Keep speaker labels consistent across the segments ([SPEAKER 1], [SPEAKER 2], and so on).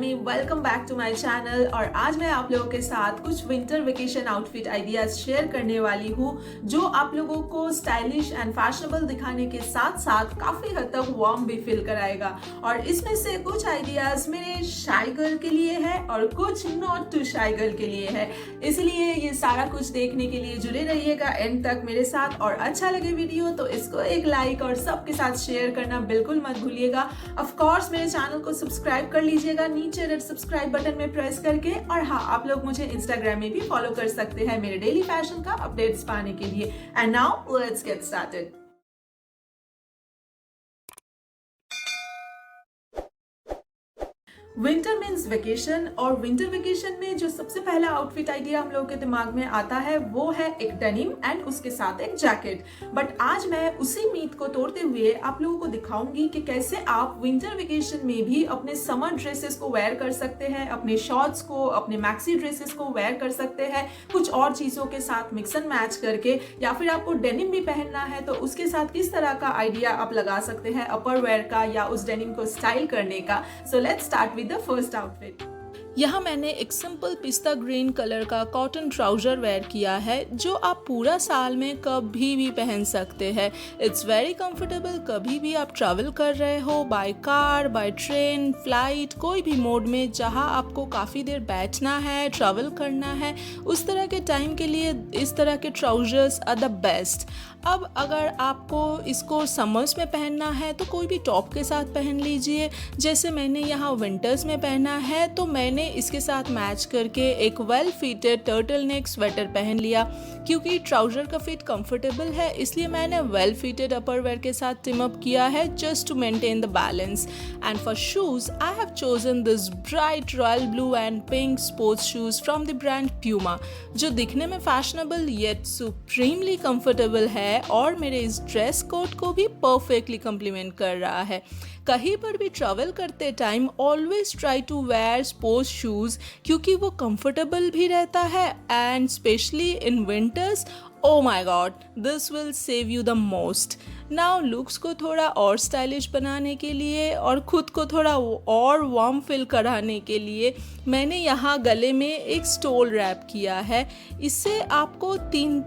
[SPEAKER 1] Me welcome back to my channel. और आज मैं आप लोगों के साथ कुछ winter vacation outfit ideas share करने वाली हूँ जो आप लोगों को स्टाइलिश एंड फैशनेबल दिखाने के साथ साथ काफी हद तक वार्म भी फील कराएगा। और इसमें से कुछ आइडियाज मेरे शाई गर्ल के लिए है और कुछ नॉट टू शाई गर्ल के लिए है, इसलिए ये सारा कुछ देखने के लिए जुड़े रहिएगा एंड तक मेरे साथ। और अच्छा लगे वीडियो तो इसको एक लाइक और सबके साथ शेयर करना बिल्कुल मत भूलिएगा। ऑफ कोर्स मेरे चैनल को सब्सक्राइब कर लीजिएगा नीचे रेड सब्सक्राइब बटन में प्रेस करके। और हाँ, आप लोग मुझे इंस्टाग्राम में भी फॉलो कर सकते हैं मेरे डेली फैशन का अपडेट्स पाने के लिए। And now let's get started. Winter means vacation, और विंटर वेकेशन में जो सबसे पहला आउटफिट आइडिया हम लोगों के दिमाग में आता है वो है एक डेनिम एंड उसके साथ एक जैकेट। बट आज मैं उसी मीथ को तोड़ते हुए आप लोगों को दिखाऊंगी कि कैसे आप विंटर वेकेशन में भी अपने समर ड्रेसेस को वेयर कर सकते हैं, अपने शॉर्ट्स को, अपने मैक्सी ड्रेसेस को वेयर कर सकते हैं कुछ और चीजों के साथ मिक्स एंड मैच करके। या फिर आपको डेनिम भी पहनना है तो उसके साथ किस तरह का आइडिया आप लगा सकते हैं अपर वेयर का या उस डेनिम को स्टाइल करने का। So let's start with the first outfit. यहाँ मैंने एक सिंपल पिस्ता ग्रीन कलर का कॉटन ट्राउजर वेयर किया है जो आप पूरा साल में कभी भी पहन सकते हैं। It's very comfortable. कभी भी आप ट्रैवल कर रहे हो by car, by train, flight, कोई भी मोड में जहाँ आपको काफ़ी देर बैठना है, ट्रैवल करना है, उस तरह के टाइम के लिए इस तरह के ट्राउजर्स आर द बेस्ट। अब अगर आपको इसको समर्स में पहनना है तो कोई भी टॉप के साथ पहन लीजिए। जैसे मैंने यहाँ विंटर्स में पहना है तो मैंने इसके साथ मैच करके एक well fitted turtle neck sweater पहन लिया। क्योंकि ट्राउजर का फिट कंफर्टेबल है इसलिए मैंने वेल फिटेड अपर वेयर के साथ टिम अप किया है just to maintain the balance. And for shoes I have chosen this bright royal blue and pink sports shoes from the brand Puma, जो दिखने में फैशनेबल येट सुप्रीमली कंफर्टेबल है और मेरे इस ड्रेस कोड को भी परफेक्टली कम्प्लीमेंट कर रहा है। कहीं पर भी ट्रैवल करते time always try to wear sports shoes क्योंकि वो कंफर्टेबल भी रहता है and specially in winters, oh my god, this will save you the most. Now looks को थोड़ा और स्टाइलिश बनाने के लिए और ख़ुद को थोड़ा और वार्म फील कराने के लिए मैंने यहाँ गले में एक स्टोल रैप किया है। इससे आपको 3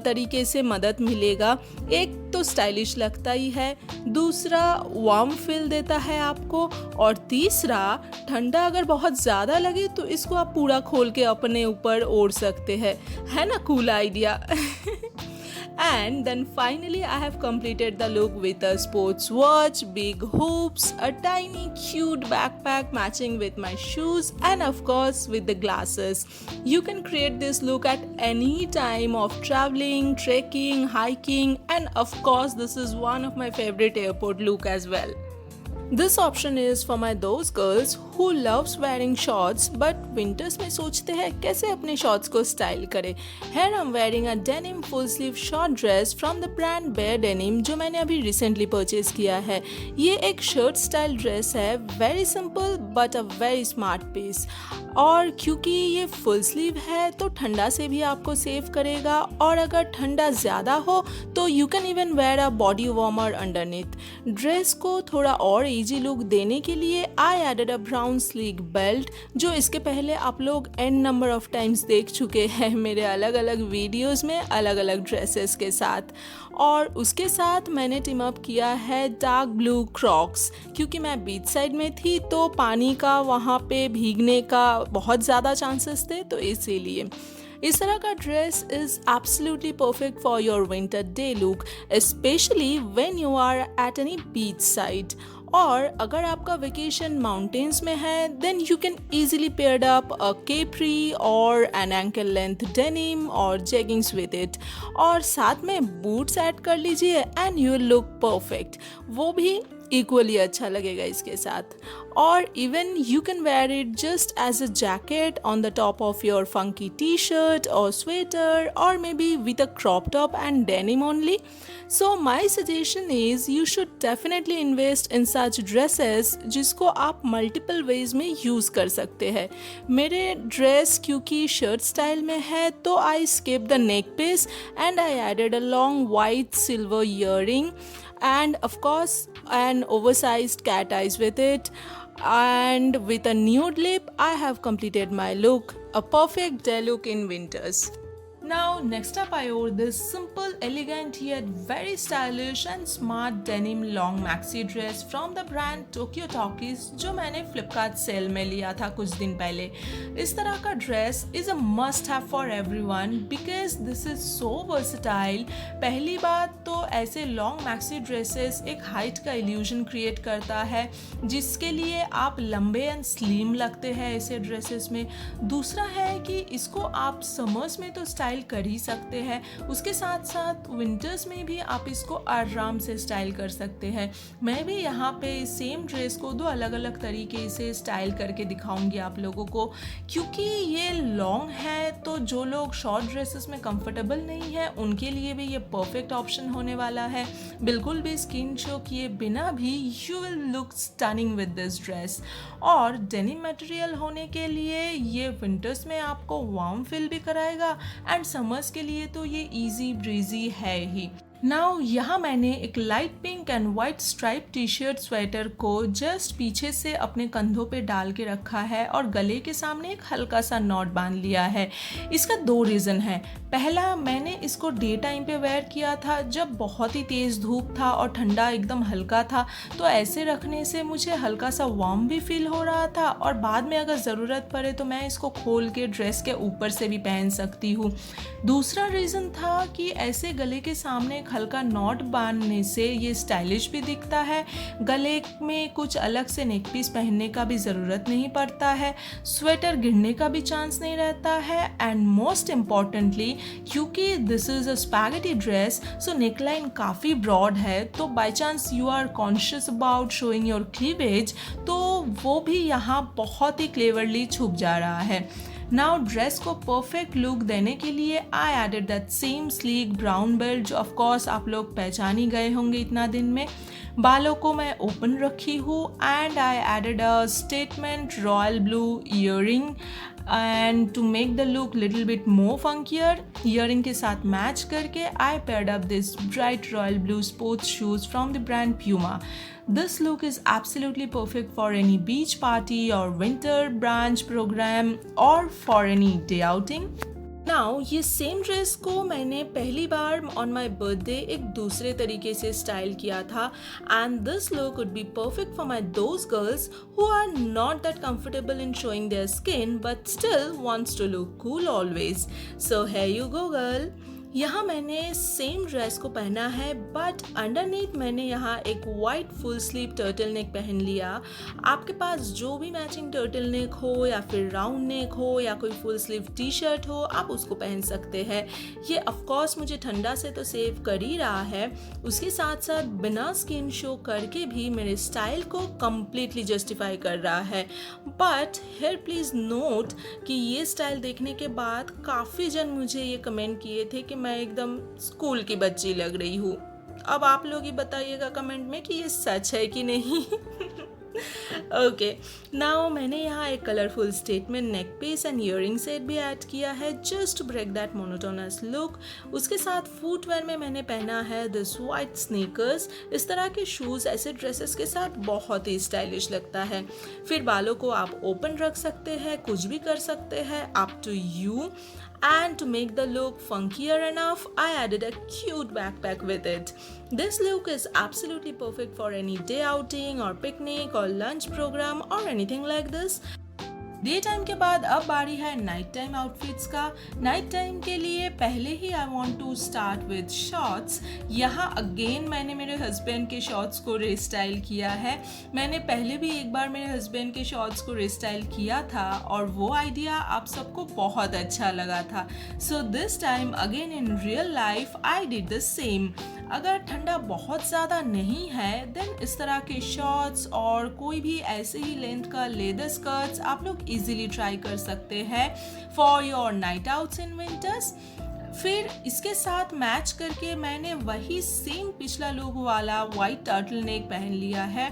[SPEAKER 1] तरीके से मदद मिलेगा। एक तो स्टाइलिश लगता ही है, दूसरा वार्म फील देता है आपको, और तीसरा ठंडा अगर बहुत ज़्यादा लगे तो इसको आप पूरा खोल के अपने ऊपर ओढ़ सकते हैं। है ना cool idea? And then finally I have completed the look with a sports watch, big hoops, a tiny cute backpack matching with my shoes, and of course with the glasses. You can create this look at any time of traveling, trekking, hiking, and of course this is one of my favorite airport look as well. This option is for my those girls who loves wearing shorts but winters में सोचते हैं कैसे अपने shorts को style करें। Here I'm wearing a denim full sleeve short dress from the brand Bare Denim जो मैंने अभी recently purchase किया है। ये एक shirt style dress है, very simple but a very smart piece। और क्योंकि ये फुल स्लीव है तो ठंडा से भी आपको सेव करेगा, और अगर ठंडा ज़्यादा हो तो you can even wear a body warmer underneath. Dress को थोड़ा और इजी लुक देने के लिए I added a brown sleek belt जो इसके पहले आप लोग एन नंबर ऑफ टाइम्स देख चुके हैं मेरे अलग अलग वीडियोज़ में अलग अलग ड्रेसेस के साथ। और उसके साथ मैंने टीम अप किया है डार्क ब्लू क्रॉक्स, क्योंकि मैं बीच साइड में थी तो पानी का वहाँ पे भीगने का बहुत ज़्यादा चांसेस थे, तो इसीलिए इस तरह का dress is absolutely perfect for your winter day look, specially when you are at any beach side. और अगर आपका वेकेशन माउंटेन्स में है then you can easily paired up a capri और एन एंकल लेंथ डेनिम और jeggings with it, और साथ में बूट्स ऐड कर लीजिए and you will look perfect. वो भी इक्वली अच्छा लगेगा इसके साथ। और even you can wear it just as a jacket on the top of your funky T shirt और स्वेटर, और maybe with a crop top and denim only. So my suggestion is you should definitely invest in such dresses जिसको आप multiple ways में use कर सकते हैं। मेरे dress क्योंकि शर्ट स्टाइल में है तो I skip the neck piece and I added a long white silver earring and of course an oversized cat eyes with it। and with a nude lip I have completed my look, a perfect day look in winters. Now next up I wore this simple, elegant yet very stylish and smart denim long maxi dress from the brand Tokyo Talkies जो मैंने Flipkart cell में लिया था कुछ दिन पहले. इस तरह का dress is a must have for everyone because this is so versatile. पहली बात तो ऐसे लॉन्ग मैक्सी ड्रेसेस एक हाइट का इल्यूजन क्रिएट करता है जिसके लिए आप लंबे एंड स्लिम लगते हैं ऐसे ड्रेसेस में. दूसरा है कि इसको आप समर्स में तो स्टाइल कर ही सकते हैं, उसके साथ साथ विंटर्स में भी आप इसको आराम से स्टाइल कर सकते हैं. मैं भी यहाँ पे सेम ड्रेस को दो अलग अलग तरीके से स्टाइल करके दिखाऊंगी आप लोगों को. क्योंकि ये लॉन्ग है तो जो लोग शॉर्ट ड्रेसेस में कंफर्टेबल नहीं है उनके लिए भी ये परफेक्ट ऑप्शन होने वाला है. बिल्कुल भी स्किन शो किए बिना भी you will look stunning with this dress. और डेनिम मटेरियल होने के लिए ये विंटर्स में आपको वार्म फील भी कराएगा एंड समर्स के लिए तो ये इजी ब्रीजी है ही. नाउ यहाँ मैंने एक light pink and white stripe T shirt sweater को जस्ट पीछे से अपने कंधों पे डाल के रखा है और गले के सामने एक हल्का सा नॉट बांध लिया है. इसका दो रीज़न है. पहला, मैंने इसको डे टाइम पे वेयर किया था जब बहुत ही तेज़ धूप था और ठंडा एकदम हल्का था, तो ऐसे रखने से मुझे हल्का सा वार्म भी फील हो रहा था और बाद में अगर ज़रूरत पड़े तो मैं इसको खोल के ड्रेस के ऊपर से भी पहन सकती हूँ. दूसरा रीज़न था कि ऐसे गले के सामने हल्का नॉट बांधने से ये स्टाइलिश भी दिखता है. गले में कुछ अलग से नेक पीस पहनने का भी ज़रूरत नहीं पड़ता है, स्वेटर गिरने का भी चांस नहीं रहता है. एंड मोस्ट इम्पॉर्टेंटली, क्योंकि this is a spaghetti dress so neckline काफ़ी ब्रॉड है, तो by chance you are conscious about showing your cleavage तो वो भी यहाँ बहुत ही क्लेवरली छुप जा रहा है. नाउ ड्रेस को परफेक्ट लुक देने के लिए I added that same sleek brown belt जो ऑफकोर्स आप लोग पहचान ही गए होंगे इतना दिन में. बालों को मैं ओपन रखी हूँ and I added a statement royal blue earring and to make the look little bit more funkier. Earring के साथ मैच करके I paired up this bright royal blue sports shoes from the brand Puma. This look is absolutely perfect for any beach party or winter brunch program or for any day outing. Now, ये same dress को मैंने पहली बार on my birthday एक दूसरे तरीके से style किया था and this look would be perfect for my those girls who are not that comfortable in showing their skin but still wants to look cool always. So here you go girl. यहाँ मैंने same dress को पहना है but underneath मैंने यहाँ एक white full sleeve turtle neck पहन लिया. आपके पास जो भी मैचिंग टर्टल नेक हो या फिर राउंड नेक हो या कोई फुल स्लीव टी शर्ट हो आप उसको पहन सकते हैं. ये ऑफकोर्स मुझे ठंडा से तो सेव कर ही रहा है, उसके साथ साथ बिना स्किन शो करके भी मेरे स्टाइल को कम्प्लीटली जस्टिफाई कर रहा है. बट हियर प्लीज़ नोट कि ये स्टाइल देखने के बाद काफ़ी जन मुझे ये कमेंट किए थे कि मैं एकदम स्कूल की बच्ची लग रही हूँ. अब आप लोग ही बताइएगा कमेंट में कि ये सच है कि नहीं. ओके, नाउ मैंने यहाँ एक colourful statement neck piece and earring set भी ऐड किया है just to break that monotonous look. उसके साथ फुटवेयर में मैंने पहना है दिस वाइट स्नीकर्स. इस तरह के शूज़ ऐसे ड्रेसेस के साथ बहुत ही स्टाइलिश लगता है. फिर बालों को आप ओपन रख सकते हैं, कुछ भी कर सकते हैं, up to you. And to make the look funkier enough, I added a cute backpack with it. This look is absolutely perfect for any day outing or picnic or lunch program or anything like this. Day time के बाद अब बारी है night time outfits का. Night time के लिए पहले ही I want to start with shorts. यहाँ अगेन मैंने मेरे हस्बैंड के शॉर्ट्स को रिस्टाइल किया है. मैंने पहले भी एक बार मेरे हस्बैंड के शॉर्ट्स को रिस्टाइल किया था और वो आइडिया आप सबको बहुत अच्छा लगा था. So this time again in real life I did the same. अगर ठंडा बहुत ज़्यादा नहीं है देन इस तरह के शॉर्ट्स और कोई भी ऐसे ही लेंथ का लेदर स्कर्ट्स आप लोग इजीली ट्राई कर सकते हैं for your night outs in winters.
[SPEAKER 2] फिर इसके साथ मैच करके मैंने वही सेम पिछला लुक वाला वाइट टर्टल नेक पहन लिया है।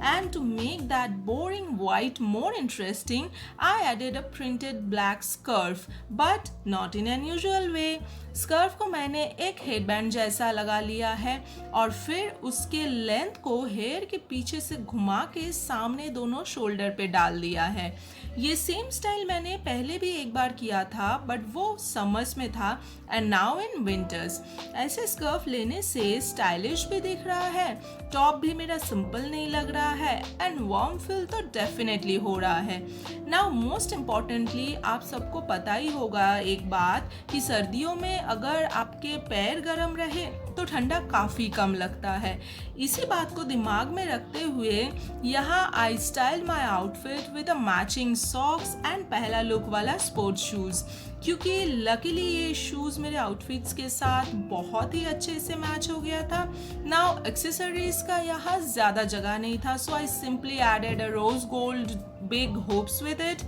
[SPEAKER 2] And to make that boring white more interesting, I added a printed black scarf, but not in an usual way. Scarf को मैंने एक हेडबैंड जैसा लगा लिया है और फिर उसके लेंथ को हेयर के पीछे से घुमा के सामने दोनों शोल्डर पे डाल दिया है। ये सेम स्टाइल मैंने पहले भी एक बार किया था, बट वो समर्स में था एंड नाउ इन विंटर्स। ऐसे स्कार्फ लेने से स्टाइलिश भी दिख रहा है, टॉप भी मेरा सिंपल नहीं लग रहा है एंड वार्म फील तो डेफिनेटली हो रहा है। नाउ मोस्ट इम्पॉर्टेंटली आप सबको पता ही होगा एक बात कि सर्दियों में अगर आपके पैर गर्म रहे तो ठंडा काफ़ी कम लगता है। इसी बात को दिमाग में रखते हुए यहाँ I style my outfit with a matching socks and पहला लुक वाला स्पोर्ट्स शूज़, क्योंकि लकीली ये शूज़ मेरे आउटफिट्स के साथ बहुत ही अच्छे से मैच हो गया था। नाउ एक्सेसरीज का यहाँ ज़्यादा जगह नहीं था, so I simply added a rose gold big hoops with it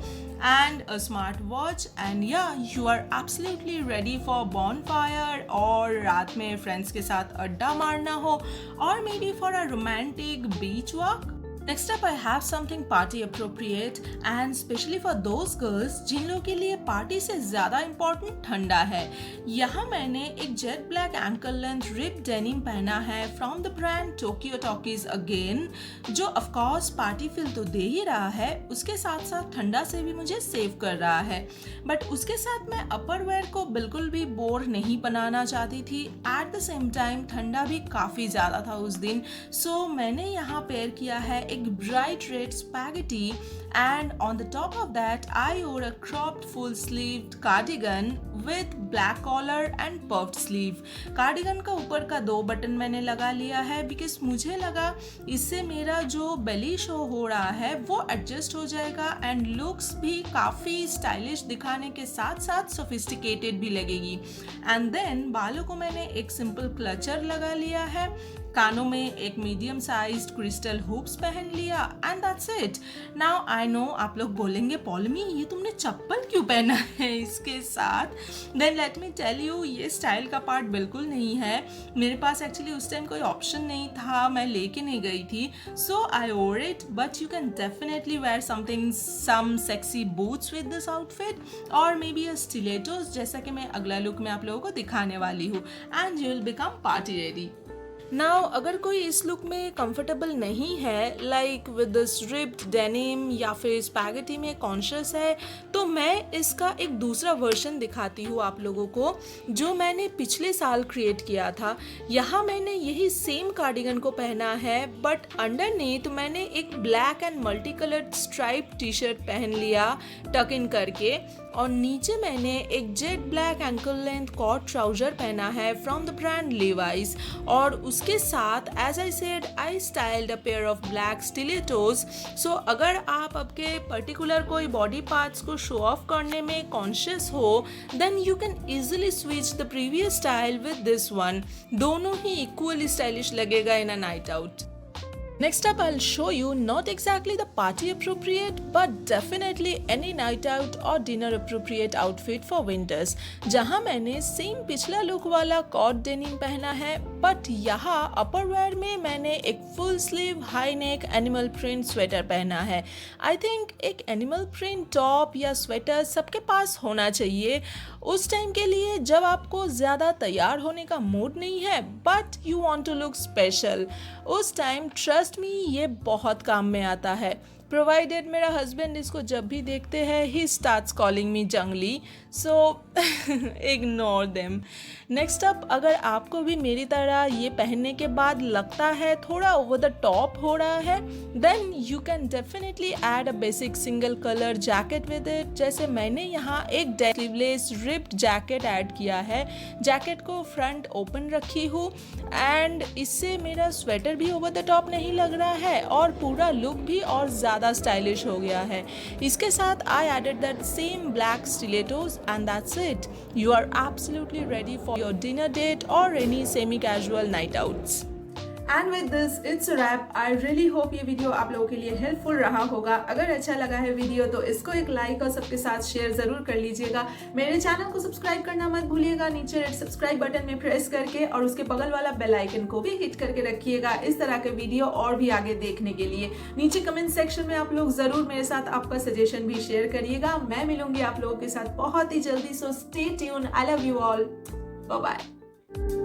[SPEAKER 2] and a smart watch, and yeah, you are absolutely ready for bonfire और रात में फ्रेंड्स के साथ अड्डा मारना हो और maybe for a romantic beach walk. Next up, I have something party appropriate and especially for those girls जिन लोगों के लिए पार्टी से ज़्यादा इम्पोर्टेंट ठंडा है। यहाँ मैंने एक jet black ankle length rip denim पहना है from the brand Tokyo Talkies again, जो ऑफ कोर्स पार्टी फील तो दे ही रहा है, उसके साथ साथ ठंडा से भी मुझे सेव कर रहा है। बट उसके साथ मैं अपर वेयर को बिल्कुल भी बोर नहीं बनाना चाहती थी। एट द सेम टाइम ठंडा भी काफ़ी ज़्यादा था उस दिन, सो मैंने यहाँ पेयर किया है एक bright red spaghetti, and on the top of that I wore a cropped full sleeved cardigan with black collar and puffed sleeve. Cardigan का ऊपर का 2 बटन मैंने लगा लिया है बिकॉज मुझे लगा इससे मेरा जो बेली शो हो रहा है वो एडजस्ट हो जाएगा एंड लुक्स भी काफ़ी स्टाइलिश दिखाने के साथ साथ सोफिस्टिकेटेड भी लगेगी। एंड देन बालों को मैंने एक सिंपल क्लचर लगा लिया है, कानों में एक मीडियम साइज्ड क्रिस्टल हुप्स पहन लिया and that's it. Now I know आप लोग बोलेंगे पॉलमी ये तुमने चप्पल क्यों पहना है इसके साथ। Then let me tell you, ये स्टाइल का पार्ट बिल्कुल नहीं है। मेरे पास एक्चुअली उस टाइम कोई ऑप्शन नहीं था, मैं लेके नहीं गई थी, so I wore it. But you can definitely wear something some sexy boots with this outfit और मे बी अ स्टिलेटोस, जैसा कि मैं अगला लुक में आप लोगों को दिखाने वाली हूँ, and you will become party ready. Now अगर कोई इस लुक में कंफर्टेबल नहीं है, like with this ripped denim या फिर स्पैगेटी में कॉन्शियस है, तो मैं इसका एक दूसरा वर्जन दिखाती हूँ आप लोगों को जो मैंने पिछले साल क्रिएट किया था। यहाँ मैंने यही सेम कार्डिगन को पहना है, बट अंडरनीथ मैंने एक black and multi coloured stripe T shirt पहन लिया टक इन करके, और नीचे मैंने एक jet black ankle length cot trouser पहना है फ्रॉम द ब्रांड लेवाइस, और उसके साथ as I said I styled a pair of black stilettos. So अगर आप आपके पर्टिकुलर कोई बॉडी पार्ट्स को शो ऑफ करने में कॉन्शियस हो, then you can easily switch the previous style with this one. दोनों ही इक्वली स्टाइलिश लगेगा in a night out. Next up, I'll show you not exactly the party appropriate but definitely any night out or dinner appropriate outfit for winters, जहाँ मैंने same पिछला look वाला cot denim पहना है, but यहाँ अपर where में मैंने एक full sleeve high neck animal print sweater पहना है। आई थिंक एक एनिमल प्रिंट टॉप या स्वेटर सबके पास होना चाहिए उस टाइम के लिए जब आपको ज़्यादा तैयार होने का मूड नहीं है but you want to look special. उस टाइम ट्रस्ट मी ये बहुत काम में आता है, प्रोवाइडेड मेरा हस्बैंड इसको जब भी देखते हैं ही स्टार्ट्स कॉलिंग मी जंगली, so ignore them. Next up, अगर आपको भी मेरी तरह ये पहनने के बाद लगता है थोड़ा ओवर द टॉप हो रहा है, then you can definitely add a basic single colour jacket with it. जैसे मैंने यहाँ एक स्लीवलेस रिप्ड जैकेट ऐड किया है, जैकेट को फ्रंट ओपन रखी हूँ एंड इससे मेरा स्वेटर भी ओवर द टॉप नहीं लग रहा है और पूरा लुक भी और ज़्यादा स्टाइलिश हो गया है। इसके साथ I added that same black stilettos and that's it. You are absolutely ready for your dinner date or any semi-casual night outs.
[SPEAKER 1] And with this it's wrap. I really hope ये video आप लोगों के लिए helpful रहा होगा। अगर अच्छा लगा है वीडियो तो इसको एक लाइक और सबके साथ शेयर जरूर कर लीजिएगा। मेरे चैनल को सब्सक्राइब करना मत भूलिएगा, नीचे रेड सब्सक्राइब बटन में प्रेस करके, और उसके बगल वाला बेल आइकन को भी हिट करके रखिएगा इस तरह के वीडियो और भी आगे देखने के लिए। नीचे कमेंट सेक्शन में आप लोग जरूर मेरे साथ आपका सजेशन भी शेयर करिएगा। मैं मिलूंगी आप लोगों के साथ बहुत ही जल्दी। So stay tuned. I love you all. Bye bye.